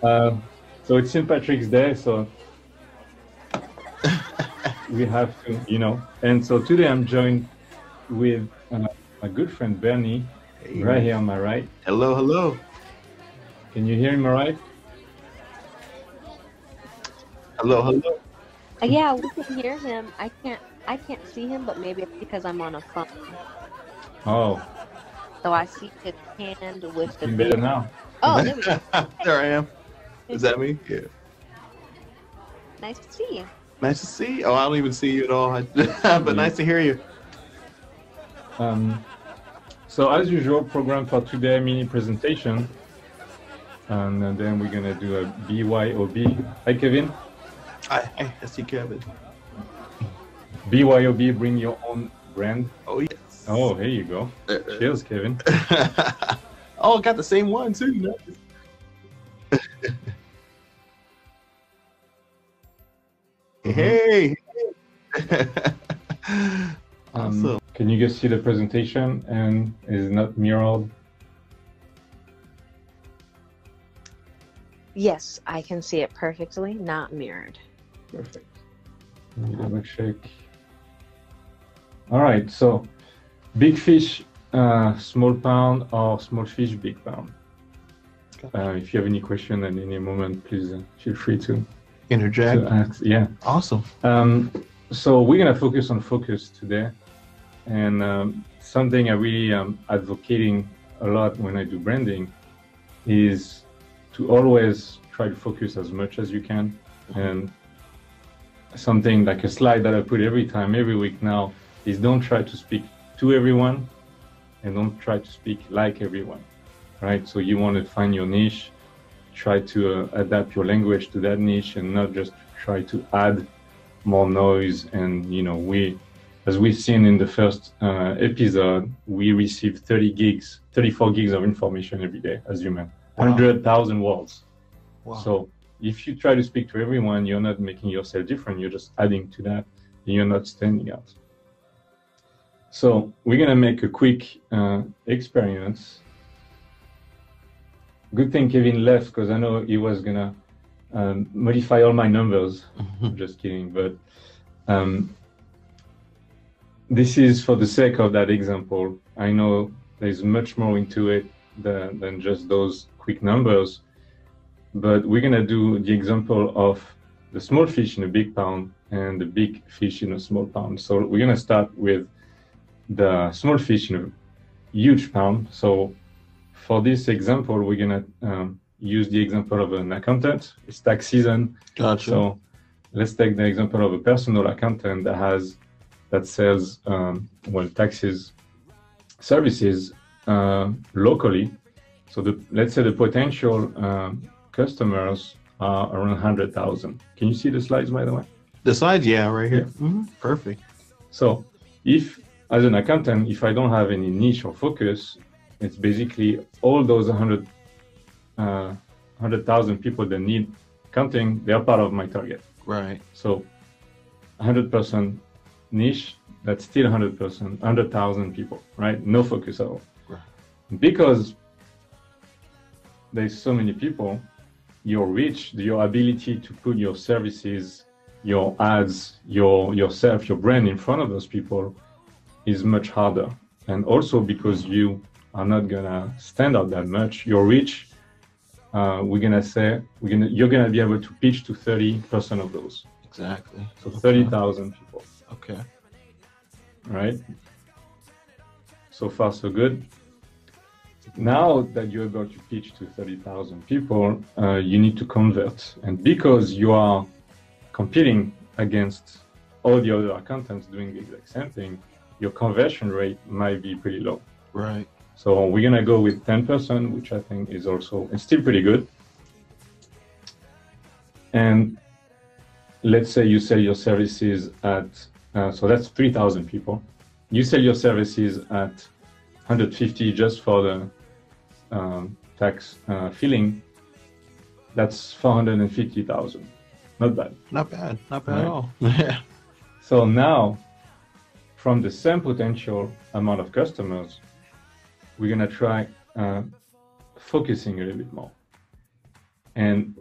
Uh, so it's St. Patrick's Day, so we have to. And so today I'm joined with my good friend Bernie, Hey, right man. here on my right. Hello, hello. Can you hear him all right? Hello, hello. Yeah, we can hear him. I can't see him, but maybe it's because I'm on a phone. Oh, So I see his hand with the doing better beer. now. Oh, there we go. There I am. Is that me? Yeah. Nice to see you. Nice to see you. Oh, I don't even see you at all. But Yeah. nice to hear you. Um, so as usual, program for today, mini presentation. And then we're going to do a BYOB. Hi, Kevin. I see Kevin. BYOB, bring your own brand. Oh, yes. Oh, here you go. Cheers, Kevin. Oh, got the same one, too. Nice. Hey. Awesome. Can you guys see the presentation and is it not mirrored? Yes, I can see it perfectly, not mirrored. Perfect. Let me double check. All right, so big fish, small pound, or small fish, big pound. If you have any question at any moment, please feel free to Interject. ask. Yeah. Awesome. So we're gonna focus on focus today, and something I really am advocating a lot when I do branding is to always try to focus as much as you can. And something like a slide that I put every time, every week now, is don't try to speak to everyone and don't try to speak like everyone, right? So you want to find your niche, try to adapt your language to that niche and not just try to add more noise. And as we've seen in the first episode, we receive 34 gigs of information every day as human. 100,000 words. Wow. So if you try to speak to everyone, you're not making yourself different. You're just adding to that. And you're not standing out. So we're gonna make a quick experience. Good thing Kevin left because I know he was gonna modify all my numbers. I'm just kidding, but this is for the sake of that example. I know there's much more into it than just those quick numbers, but we're gonna do the example of the small fish in a big pond and the big fish in a small pond. So we're gonna start with the small fish in a huge pond. So for this example, we're gonna use the example of an accountant. It's tax season. Gotcha. So let's take the example of a personal accountant that sells taxes services locally. So let's say the potential customers are around 100,000. Can you see the slides, by the way? The slides, yeah, right here. Yeah. Perfect. So if, as an accountant, if I don't have any niche or focus, it's basically all those 100,000 people that need accounting, they're part of my target. Right. So 100% niche, that's still 100%, 100,000 people, right? No focus at all. Right. Because there's so many people, your reach, your ability to put your services, your ads, yourself, your brand in front of those people is much harder. And also because you are not gonna stand out that much, your reach, you're gonna be able to pitch to 30% of those. Exactly. So 30,000 people. Okay. Right? So far, so good. Now that you're able to pitch to 30,000 people, you need to convert. And because you are competing against all the other accountants doing the exact same thing, your conversion rate might be pretty low. Right. So we're gonna go with 10%, which I think is still pretty good. And let's say you sell your services at, so that's 3,000 people. You sell your services at 150 just for the tax filling. That's 450,000. Not bad. Not bad. Not bad Right. at all. Yeah. So now, from the same potential amount of customers, we're gonna try focusing a little bit more. And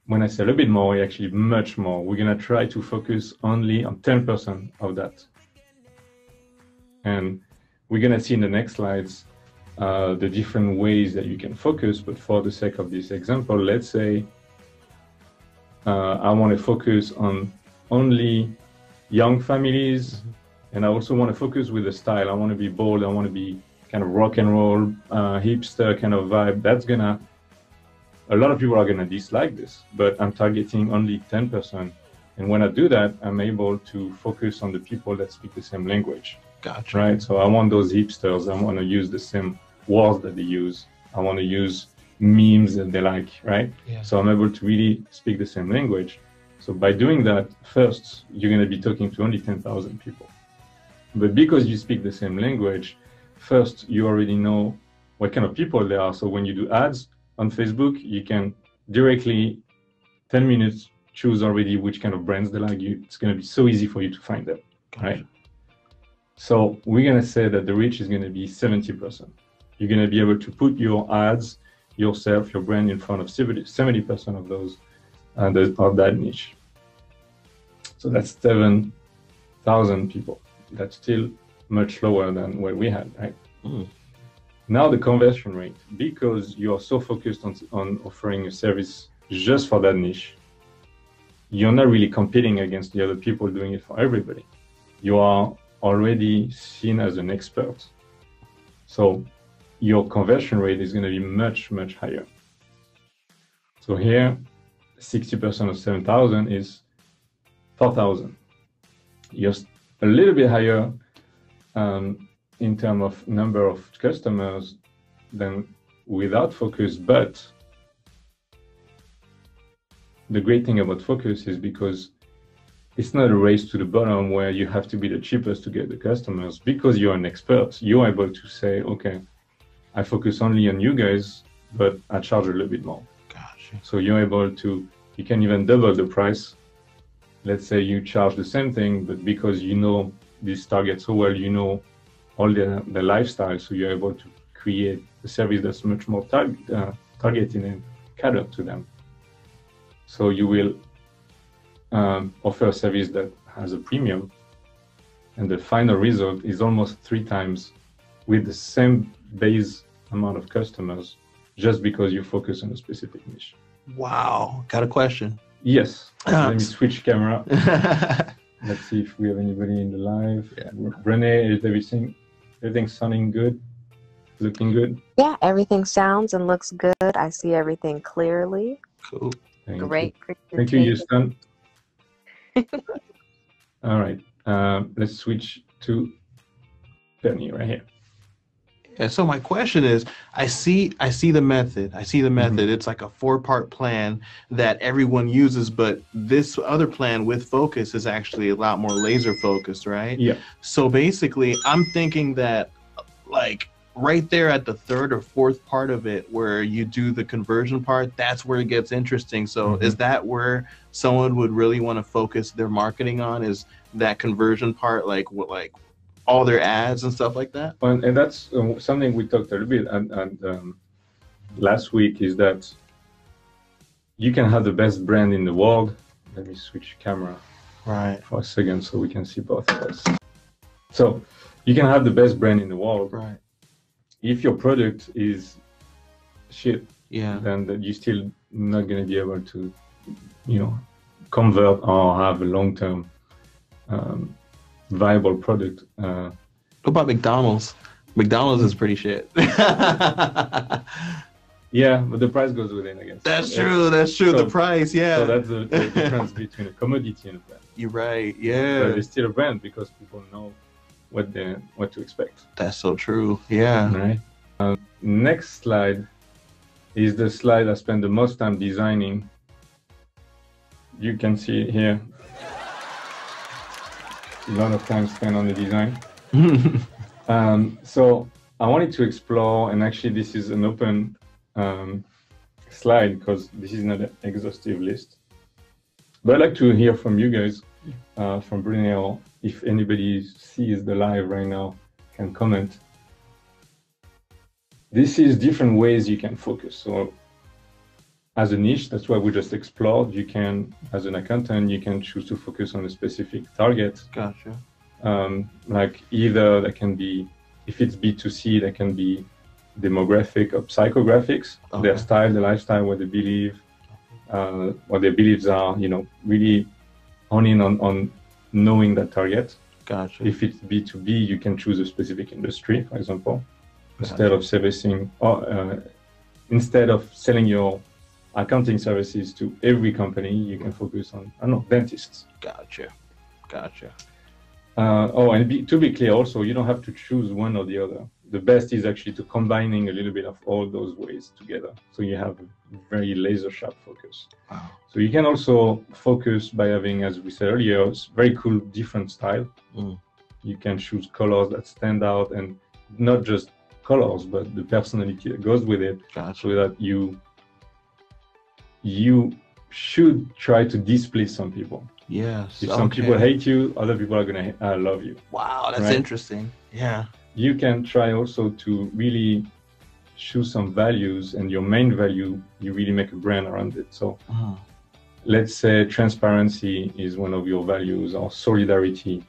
when I say a little bit more, actually much more. We're going to try to focus only on 10% of that. And we're going to see in the next slides the different ways that you can focus. But for the sake of this example, let's say I want to focus on only young families, and I also want to focus with the style. I want to be bold. I want to be kind of rock and roll, hipster kind of vibe. That's gonna, a lot of people are gonna dislike this, but I'm targeting only 10%. And when I do that, I'm able to focus on the people that speak the same language. Gotcha. Right? So I want those hipsters. I want to use the same words that they use. I want to use memes that they like, right? Yeah. So I'm able to really speak the same language. So by doing that, first, you're going to be talking to only 10,000 people. But because you speak the same language, first, you already know what kind of people they are. So when you do ads on Facebook, you can directly, 10 minutes, choose already which kind of brands they like. It's going to be so easy for you to find them, right? So we're going to say that the reach is going to be 70%. You're going to be able to put your ads, yourself, your brand in front of 70% of those of that niche. So that's 7,000 people. That's still much lower than what we had, right? Now the conversion rate, because you are so focused on offering a service just for that niche, you're not really competing against the other people doing it for everybody. You are already seen as an expert. So your conversion rate is going to be much, much higher. So here, 60% of 7,000 is 4,000. You're a little bit higher in terms of number of customers than without focus, but the great thing about focus is because it's not a race to the bottom where you have to be the cheapest to get the customers. Because you're an expert, you're able to say, okay, I focus only on you guys, but I charge a little bit more. Gotcha. So you're able to, you can even double the price. Let's say you charge the same thing, but because you know this target so well, you know all the lifestyle, so you're able to create a service that's much more targeted and catered to them. So you will offer a service that has a premium, and the final result is almost 3 times with the same base amount of customers, just because you focus on a specific niche. Wow. Got a question? Yes. Let me switch camera. Let's see if we have anybody in the live. Yeah. Renee, is everything sounding good? Looking good? Yeah, everything sounds and looks good. I see everything clearly. Cool. Great. Thank you, Houston. All right. Let's switch to Penny right here. Yeah, so my question is, I see the method. It's like a 4-part plan that everyone uses, but this other plan with focus is actually a lot more laser focused, right? Yeah. So basically, I'm thinking that like right there at the 3rd or 4th part of it where you do the conversion part, that's where it gets interesting. So is that where someone would really want to focus their marketing on, is that conversion part, like what, like all their ads and stuff like that? And that's something we talked a little bit and last week, is that you can have the best brand in the world. Let me switch camera for a second so we can see both of us. So you can have the best brand in the world. Right. If your product is shit, yeah, then you're still not going to be able to, convert or have a long-term viable product. What about McDonald's? McDonald's is pretty shit. Yeah, but the price goes with it, I guess. That's true. So, the price, yeah. So that's the difference between a commodity and a brand. You're right. Yeah. But it's still a brand because people know what to expect. That's so true. Yeah. Right. Next slide is the slide I spent the most time designing. You can see it here. A lot of time spent on the design. So I wanted to explore, and actually this is an open slide because this is not an exhaustive list. But I'd like to hear from you guys, from Brunel, if anybody sees the live right now, can comment. This is different ways you can focus. So as a niche, that's why we just explored. You can, as an accountant, you can choose to focus on a specific target. Gotcha. Like either that can be, if it's B2C, that can be demographic or psychographics, their style, their lifestyle, what they believe, what their beliefs are, you know, really hone in on knowing that target. Gotcha. If it's B2B, you can choose a specific industry, for example, instead of servicing, or instead of selling your accounting services to every company, you can focus on, I don't know, dentists. Gotcha. To be clear also, you don't have to choose one or the other. The best is actually to combining a little bit of all those ways together. So you have a very laser sharp focus. Wow. So you can also focus by having, as we said earlier, very cool different style. You can choose colors that stand out, and not just colors, but the personality that goes with it. Gotcha. So that you should try to displease some people. Yes. If some people hate you, other people are going to love you. Wow, that's interesting. Yeah. You can try also to really choose some values, and your main value, you really make a brand around it. So let's say transparency is one of your values, or solidarity.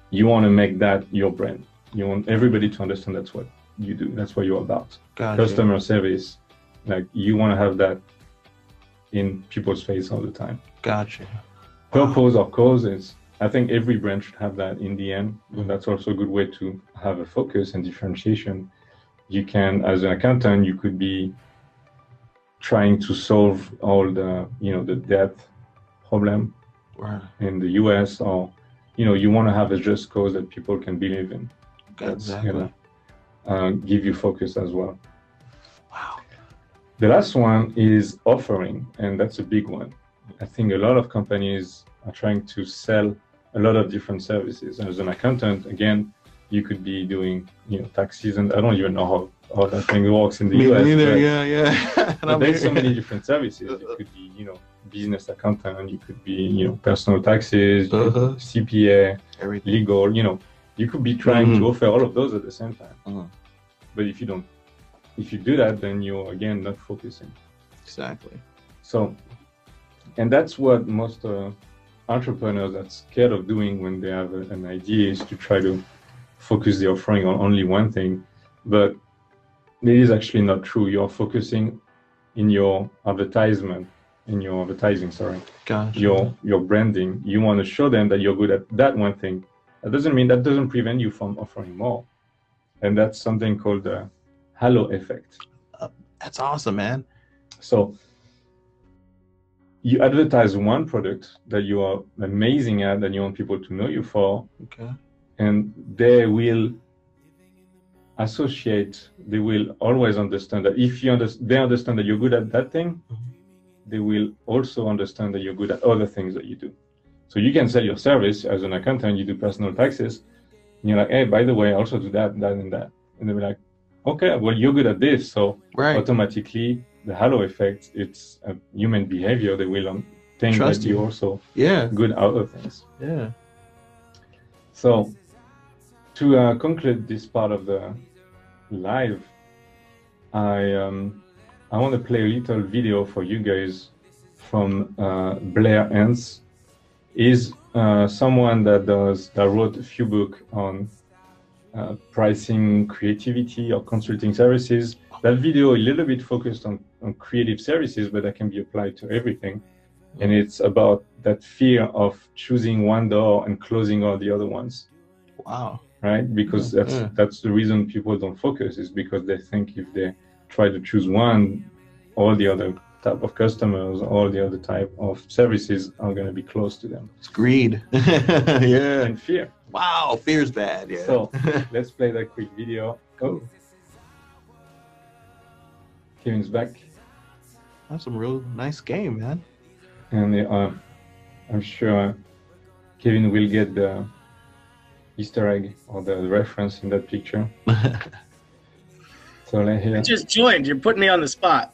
You want to make that your brand. You want everybody to understand that's what you do. That's what you're about. Gotcha. Customer service, like you want to have that in people's face all the time. Gotcha. Purpose or causes, I think every brand should have that in the end. And that's also a good way to have a focus and differentiation. You can, as an accountant, you could be trying to solve all the, you know, the debt problem in the US, or, you know, you want to have a just cause that people can believe in. That's gonna give you focus as well. Wow. The last one is offering, and that's a big one. I think a lot of companies are trying to sell a lot of different services. As an accountant, again, you could be doing, you know, taxes, and I don't even know how that thing works in the US. Neither, yeah. But there's so many different services. You could be, you know, business accountant, you could be, you know, personal taxes, CPA, everything. Legal, you know, you could be trying to offer all of those at the same time. But if you do that, then you're, again, not focusing. Exactly. So, and that's what most entrepreneurs are scared of doing when they have an idea, is to try to focus the offering on only one thing. But it is actually not true. You're focusing in your advertising, Gotcha. your branding. You want to show them that you're good at that one thing. That doesn't prevent you from offering more. And that's something called the halo effect. That's awesome, man. So you advertise one product that you are amazing at, that you want people to know you for. Okay. And they will associate, they will always understand that if they understand that you're good at that thing, they will also understand that you're good at other things that you do. So you can sell your service as an accountant, you do personal taxes, and you're like, hey, by the way, I also do that, that, and that. And they'll be like, okay, well, you're good at this. So automatically, the halo effect, it's a human behavior. They will think that you're also good at other things. Yeah. So to conclude this part of the live, I want to play a little video for you guys from Blair Hans. He's someone that wrote a few books on pricing, creativity, or consulting services. That video a little bit focused on creative services, but that can be applied to everything. And it's about that fear of choosing one door and closing all the other ones. Wow. Right? Because that's the reason people don't focus, is because they think if they try to choose one, all the other type of customers, all the other type of services are going to be close to them. It's greed. Yeah. And fear. Wow, fear's bad. Yeah. So let's play that quick video. Oh, Kevin's back. That's a real nice game, man. And I'm sure Kevin will get the Easter egg or the reference in that picture. So let's hear. I just joined. You're putting me on the spot.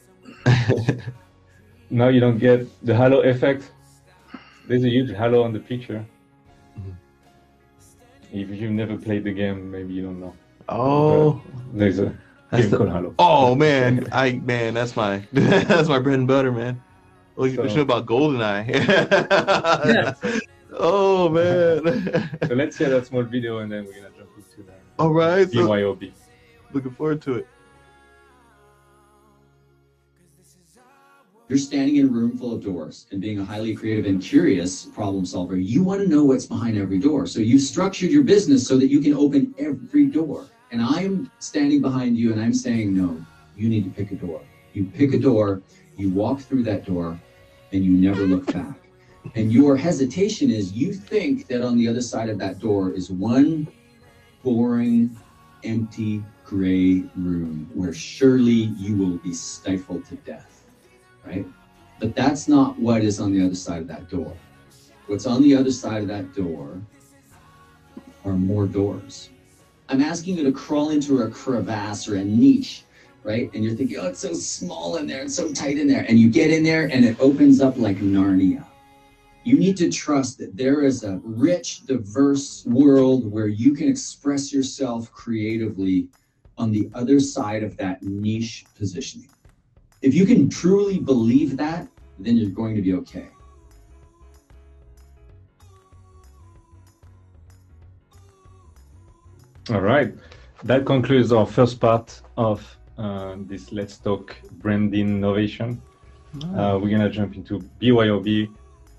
Now you don't get the halo effect. There's a huge halo on the picture. If you've never played the game, maybe you don't know. Oh. But there's a Game called Halo. Oh man, that's my that's my bread and butter, man. What you know about GoldenEye? Oh man. So let's hear that small video and then we're gonna jump into that. All right. BYOB. Looking forward to it. You're standing in a room full of doors, and being a highly creative and curious problem solver, you want to know what's behind every door. So you've structured your business so that you can open every door. And I'm standing behind you and I'm saying, no, you need to pick a door. You pick a door, you walk through that door, and you never look back. And your hesitation is you think that on the other side of that door is one boring, empty, gray room where surely you will be stifled to death. Right? But that's not what is on the other side of that door. What's on the other side of that door are more doors. I'm asking you to crawl into a crevasse or a niche, right? And you're thinking, oh, it's so small in there, it's so tight in there. And you get in there and it opens up like Narnia. You need to trust that there is a rich, diverse world where you can express yourself creatively on the other side of that niche positioning. If you can truly believe that, then you're going to be okay. All right. That concludes our first part of this Let's Talk Branding Innovation. We're going to jump into BYOB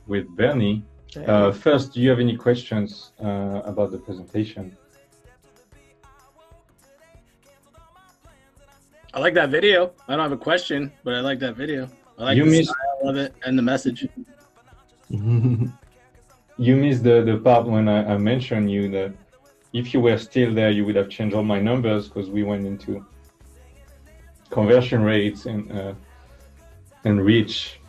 with Bernie. First, do you have any questions about the presentation? I like that video. I don't have a question, but I like that video. I like the style of it and the message. You missed the part when I mentioned you that if you were still there, you would have changed all my numbers because we went into conversion rates and reach.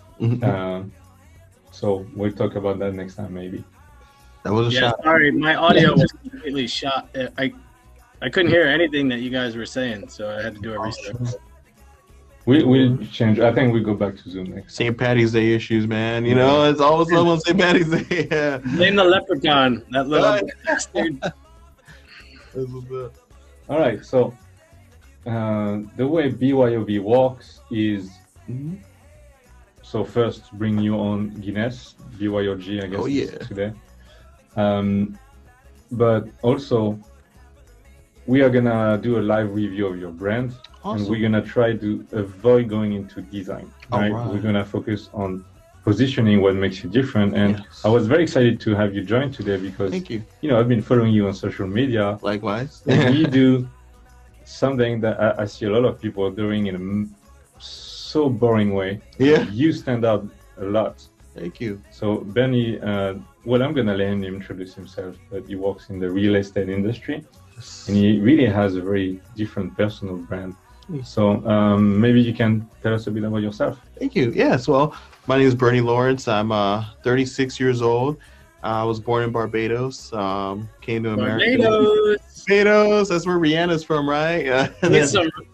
So we'll talk about that next time, maybe. That was a shot. Sorry, my audio was completely shot. I couldn't hear anything that you guys were saying, so I had to do a restart. We'll change. I think we go back to Zoom next. St. Patty's Day issues, man. You know, it's always on St. Patty's Day. Yeah. Blame the leprechaun, that little bastard. All right, so the way BYOB works is so first bring you on Guinness, BYOG, I guess today. But also we are gonna do a live review of your brand, and we're gonna try to avoid going into design. Right? We're gonna focus on positioning, what makes you different. And I was very excited to have you join today because you know, I've been following you on social media. Likewise. And you do something that I see a lot of people doing in a so boring way. Yeah. You stand out a lot. Thank you. So Bernie, well, I'm gonna let him introduce himself, but he works in the real estate industry. And he really has a very different personal brand. So maybe you can tell us a bit about yourself. Thank you. Yes. Well, my name is Bernie Lawrence. I'm 36 years old. I was born in Barbados. Came to America. Barbados. That's where Rihanna's from, right?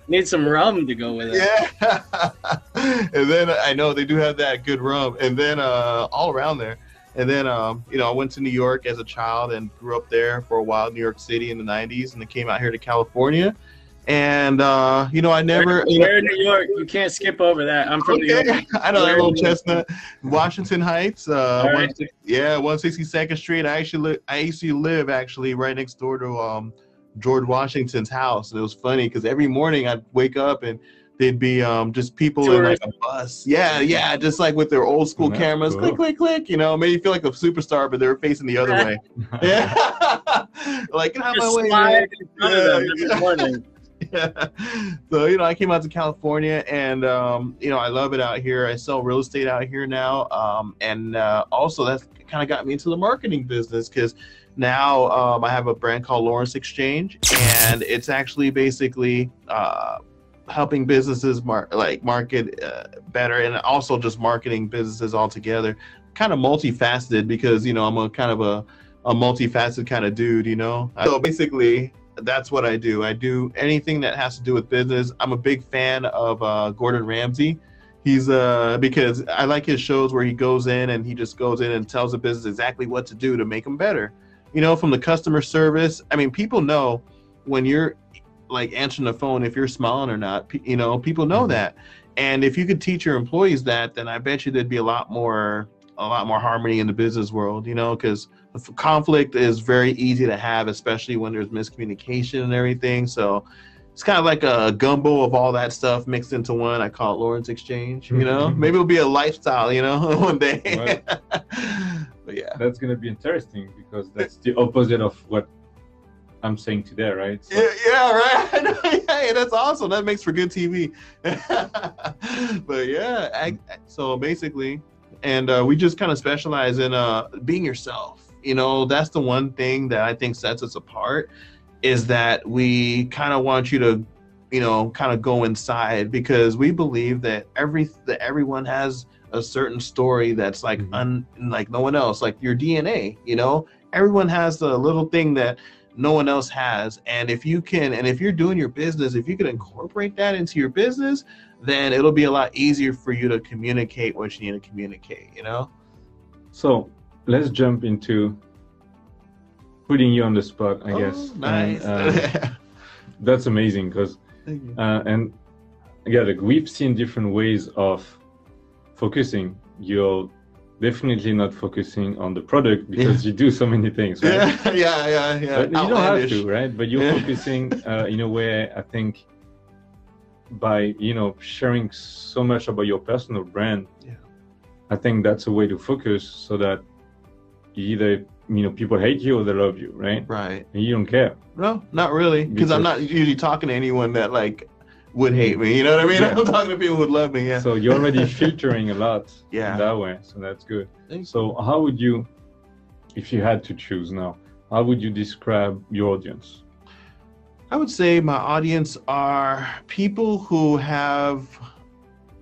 Need some rum to go with it. Yeah. And then I know they do have that good rum. And then all around there. And then, you know, I went to New York as a child and grew up there for a while, New York City in the 90s, and then came out here to California. And, you know, I never... You're in New York. You can't skip over that. I'm from New York. I know that little chestnut. Washington Heights. 162nd Street. I used to live, actually, right next door to George Washington's house. And it was funny because every morning I'd wake up and there'd be just people in like a bus. Yeah, just like with their old school cameras. Cool. Click, click, click. You know, made you feel like a superstar, but they were facing the other way. Yeah. Like, get out of my way, man. Yeah. So, you know, I came out to California and, you know, I love it out here. I sell real estate out here now. And also that's kind of got me into the marketing business because now I have a brand called Lawrence Xchange, and it's actually basically helping businesses market better, and also just marketing businesses altogether. Kind of multifaceted because, you know, I'm a kind of a multifaceted kind of dude, you know. So basically, that's what I do. I do anything that has to do with business. I'm a big fan of Gordon Ramsay. He's because I like his shows where he goes in and he just goes in and tells the business exactly what to do to make them better. You know, from the customer service. I mean, people know when you're like answering the phone if you're smiling or not. You know, people know that. And if you could teach your employees that, then I bet you there'd be a lot more harmony in the business world, you know, because conflict is very easy to have, especially when there's miscommunication and everything. So it's kind of like a gumbo of all that stuff mixed into one. I call it Lawrence Exchange, you know. Maybe it'll be a lifestyle, you know, one day. But yeah. That's going to be interesting because that's the opposite of what I'm saying today, right? So. Yeah, right. Yeah, that's awesome. That makes for good TV. But yeah, so basically, and we just kind of specialize in being yourself. You know, that's the one thing that I think sets us apart, is that we kind of want you to, you know, kind of go inside, because we believe that everyone has a certain story that's like like no one else, like your DNA, you know. Everyone has the little thing that no one else has, and if you can, and if you're doing your business, if you can incorporate that into your business, then it'll be a lot easier for you to communicate what you need to communicate, you know. So let's jump into putting you on the spot, I guess. Nice. And, that's amazing, because and yeah, like, we've seen different ways of focusing. You're definitely not focusing on the product because you do so many things, right? Yeah. But you don't have to, right? But you're focusing in a way, I think, by, you know, sharing so much about your personal brand. I think that's a way to focus, so that either, you know, people hate you or they love you, right? Right. And you don't care. No, not really, because I'm not usually talking to anyone that like would hate me, you know what I mean? I'm talking to people who would love me. So you're already filtering a lot in Yeah. that way, so that's good. So how would you, if you had to choose now, how would you describe your audience? I would say my audience are people who have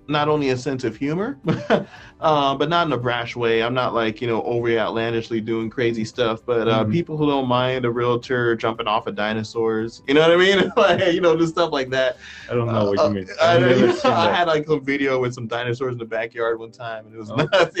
not only a sense of humor, but not in a brash way. I'm not like, you know, overly outlandishly doing crazy stuff, but people who don't mind a realtor jumping off of dinosaurs, you know what I mean? Like, you know, just stuff like that. I don't know what you mean. I had like some video with some dinosaurs in the backyard one time, and it was nuts.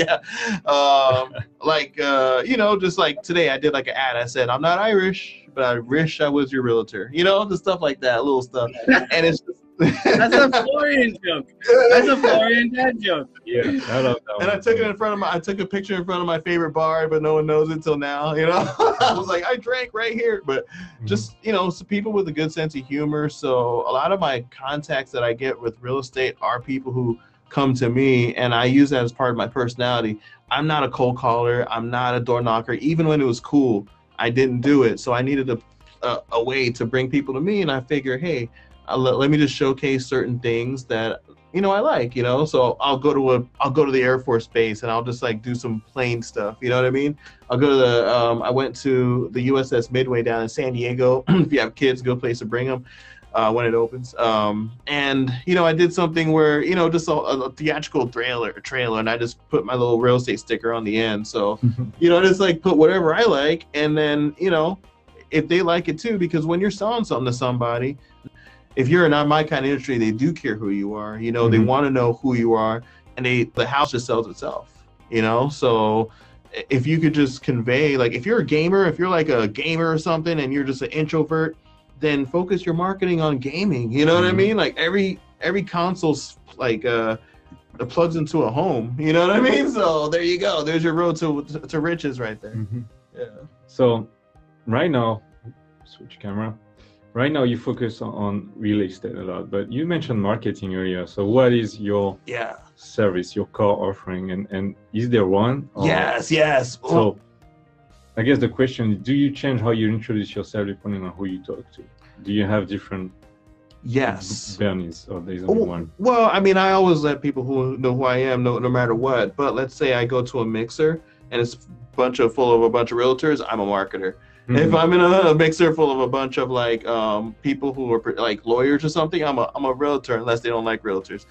You know, just like today I did like an ad. I said, I'm not Irish, but I wish I was your realtor. You know, the stuff like that, little stuff. And it's just, that's a Florian joke. That's a Florian dad joke. Yeah, I love that one. And I took it in front of I took a picture in front of my favorite bar, but no one knows it till now, you know. I was like, I drank right here. But just, you know, some people with a good sense of humor. So a lot of my contacts that I get with real estate are people who come to me, and I use that as part of my personality. I'm not a cold caller. I'm not a door knocker. Even when it was cool, I didn't do it. So I needed a way to bring people to me, and I figure, hey, let me just showcase certain things that, you know, I like, you know. So I'll go to the Air Force Base, and I'll just like do some plane stuff, you know what I mean? I'll go to I went to the USS Midway down in San Diego. If you have kids, good place to bring them when it opens. And you know, I did something where, you know, just a theatrical trailer, and I just put my little real estate sticker on the end. So you know, just like put whatever I like, and then, you know, if they like it too, because when you're selling something to somebody, if you're not my kind of industry, they do care who you are. You know, they want to know who you are, and the house just sells itself. You know, so if you could just convey, like, if you're a gamer, if you're like a gamer or something, and you're just an introvert, then focus your marketing on gaming. You know what I mean? Like every console's like it plugs into a home. You know what I mean? So there you go. There's your road to riches right there. Yeah. So right now, switch camera. Right now you focus on real estate a lot, but you mentioned marketing earlier. So what is your service, your core offering, and is there one? Yes. So I guess the question is, do you change how you introduce yourself depending on who you talk to? Do you have different journeys, or there's only one? Well, I mean, I always let people who know who I am know, no matter what. But let's say I go to a mixer and it's full of a bunch of realtors, I'm a marketer. If I'm in a mixer full of a bunch of like people who are like lawyers or something, I'm a realtor, unless they don't like realtors.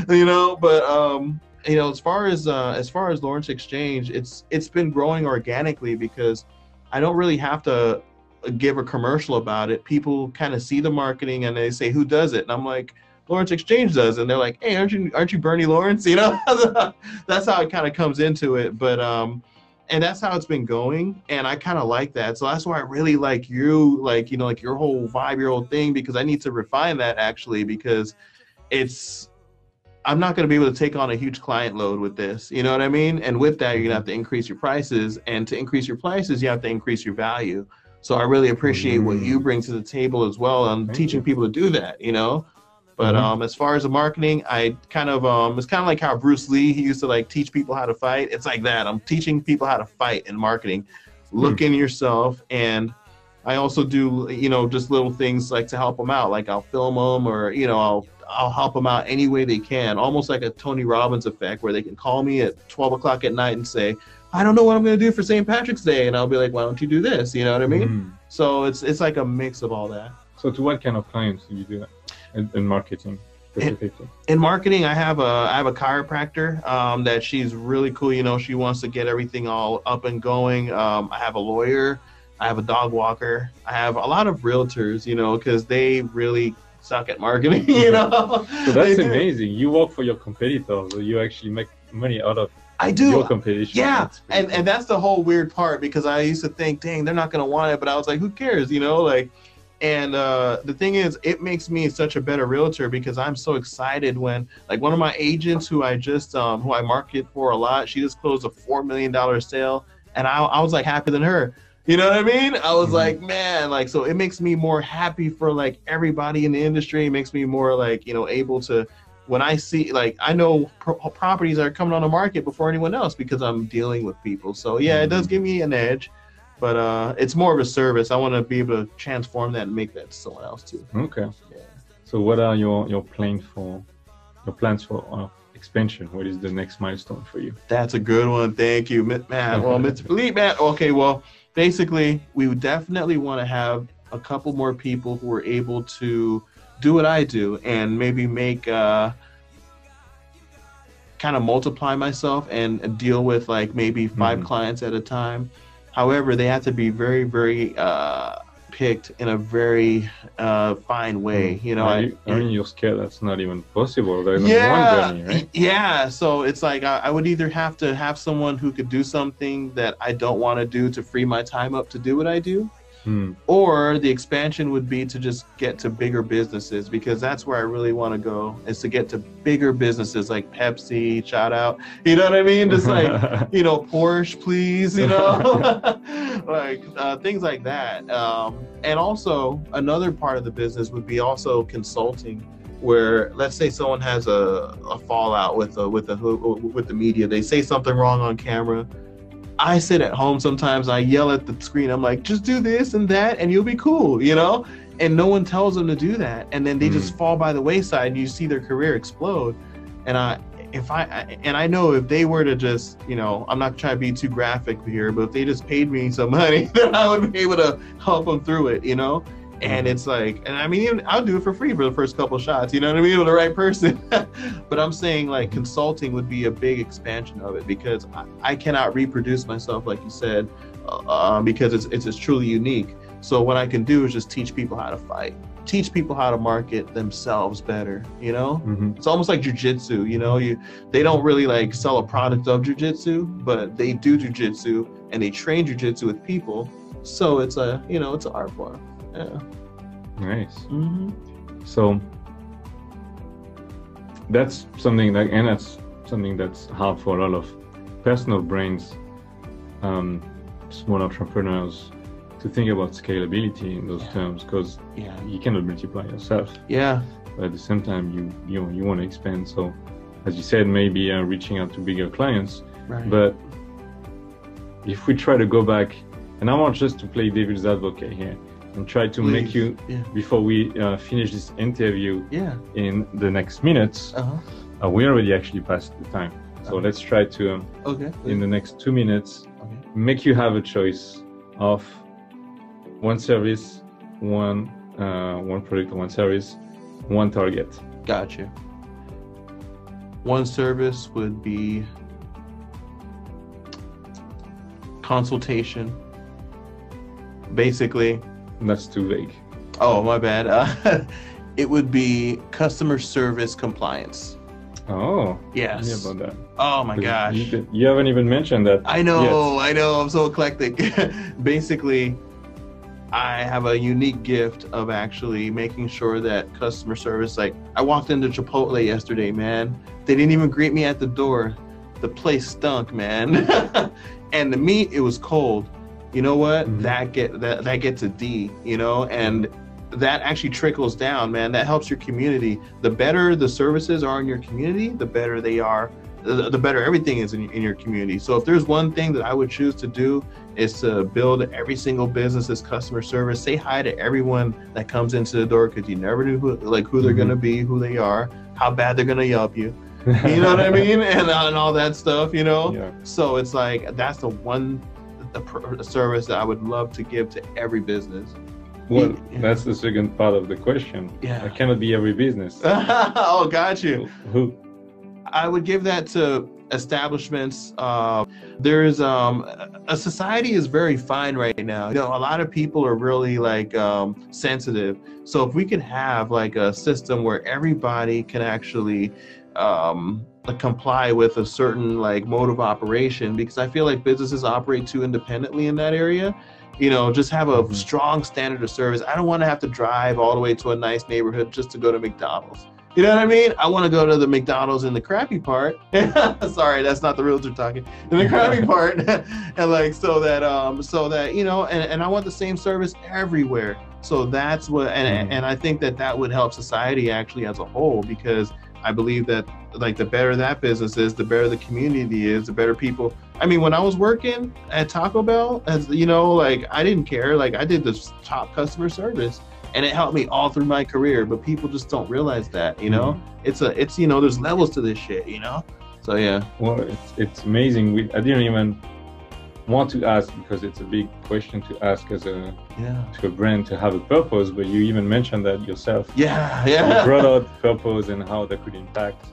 You know, but you know, as far as Lawrence Exchange, it's been growing organically, because I don't really have to give a commercial about it. People kind of see the marketing and they say, who does it? And I'm like, Lawrence Exchange does. And they're like, hey, aren't you Bernie Lawrence? You know, that's how it kind of comes into it. But and that's how it's been going, and I kind of like that. So that's why I really like you, like, you know, like your whole vibe, your whole thing, because I need to refine that actually, because I'm not going to be able to take on a huge client load with this, you know what I mean? And with that, you're going to have to increase your prices, and to increase your prices, you have to increase your value. So I really appreciate what you bring to the table as well, on teaching people to do that, you know? But as far as the marketing, I kind of it's kind of like how Bruce Lee, he used to like teach people how to fight. It's like that. I'm teaching people how to fight in marketing. Look in yourself, and I also do, you know, just little things like to help them out. Like I'll film them, or, you know, I'll help them out any way they can, almost like a Tony Robbins effect, where they can call me at 12 o'clock at night and say, I don't know what I'm going to do for St. Patrick's Day. And I'll be like, why don't you do this? You know what I mean? So it's like a mix of all that. So to what kind of clients do you do that in marketing specifically? In marketing, I have a chiropractor that she's really cool. You know, she wants to get everything all up and going. I have a lawyer. I have a dog walker. I have a lot of realtors, you know, because they really suck at marketing, you know. So that's amazing. You work for your competitors, or you actually make money out of your competition. Yeah, and that's the whole weird part, because I used to think, dang, they're not going to want it, but I was like, who cares, you know, like. And the thing is, it makes me such a better realtor, because I'm so excited when, like, one of my agents who I just who I market for a lot, she just closed a $4 million sale, and I was like happy than her. You know what I mean? I was like, man, like, so it makes me more happy for like everybody in the industry. It makes me more like, you know, able to, when I see, like, I know properties are coming on the market before anyone else, because I'm dealing with people. So yeah, it does give me an edge, but it's more of a service. I want to be able to transform that and make that to someone else too. Okay. Yeah. So what are your plans for expansion? What is the next milestone for you? That's a good one. Thank you, man. Well, Mr. Philippe, man. Okay, well, basically, we would definitely want to have a couple more people who are able to do what I do, and maybe make kind of multiply myself and deal with like maybe 5 clients at a time. However, they have to be very, very picked in a very fine way. You know, I mean, you're scared that's not even possible. There's one journey, right? Yeah. So it's like I would either have to have someone who could do something that I don't want to do to free my time up to do what I do. Or the expansion would be to just get to bigger businesses, because that's where I really want to go, is to get to bigger businesses like Pepsi, shout out, you know what I mean? Just like, you know, Porsche, please, you know, like things like that. And also another part of the business would be also consulting, where let's say someone has a fallout with the media. They say something wrong on camera. I sit at home sometimes, I yell at the screen, I'm like, just do this and that and you'll be cool, you know? And no one tells them to do that. And then they just fall by the wayside, and you see their career explode. And I know if they were to just, you know, I'm not trying to be too graphic here, but if they just paid me some money, then I would be able to help them through it, you know? And it's like, and I mean, I'll do it for free for the first couple shots, you know what I mean, with the right person. But I'm saying like consulting would be a big expansion of it, because I cannot reproduce myself, like you said, because it's truly unique. So what I can do is just teach people how to fight, teach people how to market themselves better, you know? It's almost like jujitsu, you know, they don't really like sell a product of jujitsu, but they do jujitsu and they train jujitsu with people. So it's a, you know, it's an art form. Yeah. Nice. So that's something that's hard for a lot of personal brains, small entrepreneurs, to think about scalability in those terms, because you cannot multiply yourself. Yeah. But at the same time, you want to expand. So, as you said, maybe reaching out to bigger clients. Right. But if we try to go back, and I want just to play devil's advocate here, and try to make you, before we finish this interview in the next minutes, we already actually passed the time. So let's try to, in the next 2 minutes, make you have a choice of one service, one product, one service, one target. Gotcha. One service would be consultation. Basically, that's too vague. Oh, my bad. It would be customer service compliance. Oh, Yes. tell me about that. Oh my gosh. You haven't even mentioned that. I know, I'm so eclectic. Basically, I have a unique gift of actually making sure that customer service, like I walked into Chipotle yesterday, man. They didn't even greet me at the door. The place stunk, man. And the meat, it was cold. You know what? Mm-hmm. That gets a D, you know, and that actually trickles down, man. That helps your community. The better the services are in your community, the better they are, the better everything is in your community. So if there's one thing that I would choose to do is to build every single business as customer service. Say hi to everyone that comes into the door, because you never knew who they're going to be, who they are, how bad they're going to yelp you. You know what I mean? And all that stuff, you know? Yeah. So it's like, that's the one service that I would love to give to every business. Well, that's the second part of the question. Yeah. It cannot be every business. Oh, got you. Who? I would give that to establishments. There's a society is very fine right now. You know, a lot of people are really like sensitive. So if we could have like a system where everybody can actually comply with a certain like mode of operation, because I feel like businesses operate too independently in that area. You know, just have a strong standard of service. I don't want to have to drive all the way to a nice neighborhood just to go to McDonald's. You know what I mean? I want to go to the McDonald's in the crappy part. Sorry, that's not the realtor talking. In the crappy part, and like so that you know, and I want the same service everywhere. So that's what, and I think that would help society actually as a whole, because I believe that like the better that business is, the better the community is, the better people. I mean, when I was working at Taco Bell, as you know, like I didn't care. Like I did this top customer service, and it helped me all through my career. But people just don't realize that, you know. It's you know, there's levels to this shit, you know. So yeah. Well, it's amazing. I didn't even want to ask, because it's a big question to ask as to a brand to have a purpose, but you even mentioned that yourself. You brought out purpose and how that could impact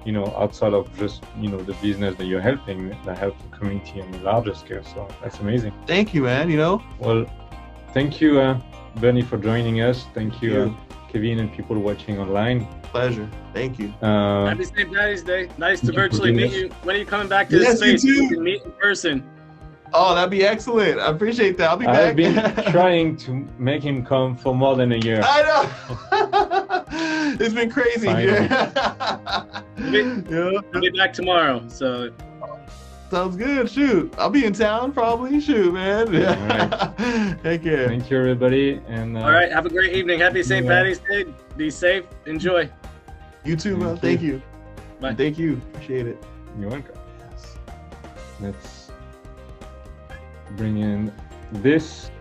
you know, outside of just, you know, the business that you're helping, that helps the community on a larger scale. So that's amazing. Thank you, man. You know, well, thank you, Bernie, for joining us. Thank you, Kevin, and people watching online. Pleasure. Thank you. Happy St. Patty's Day. Nice to virtually meet you. When are you coming back to this space? We can meet in person. Oh, that'd be excellent. I appreciate that. I'll be back. I've been trying to make him come for more than a year. I know. It's been crazy. I'll be back tomorrow. So sounds good. Shoot, I'll be in town probably. Shoot, man. All right. Take care. Thank you, everybody. And all right, have a great evening. Happy St. Patty's Day. Be safe. Enjoy. You too, man. Thank you. Bye. Thank you. Appreciate it. You're welcome. Yes. Let's bring in this.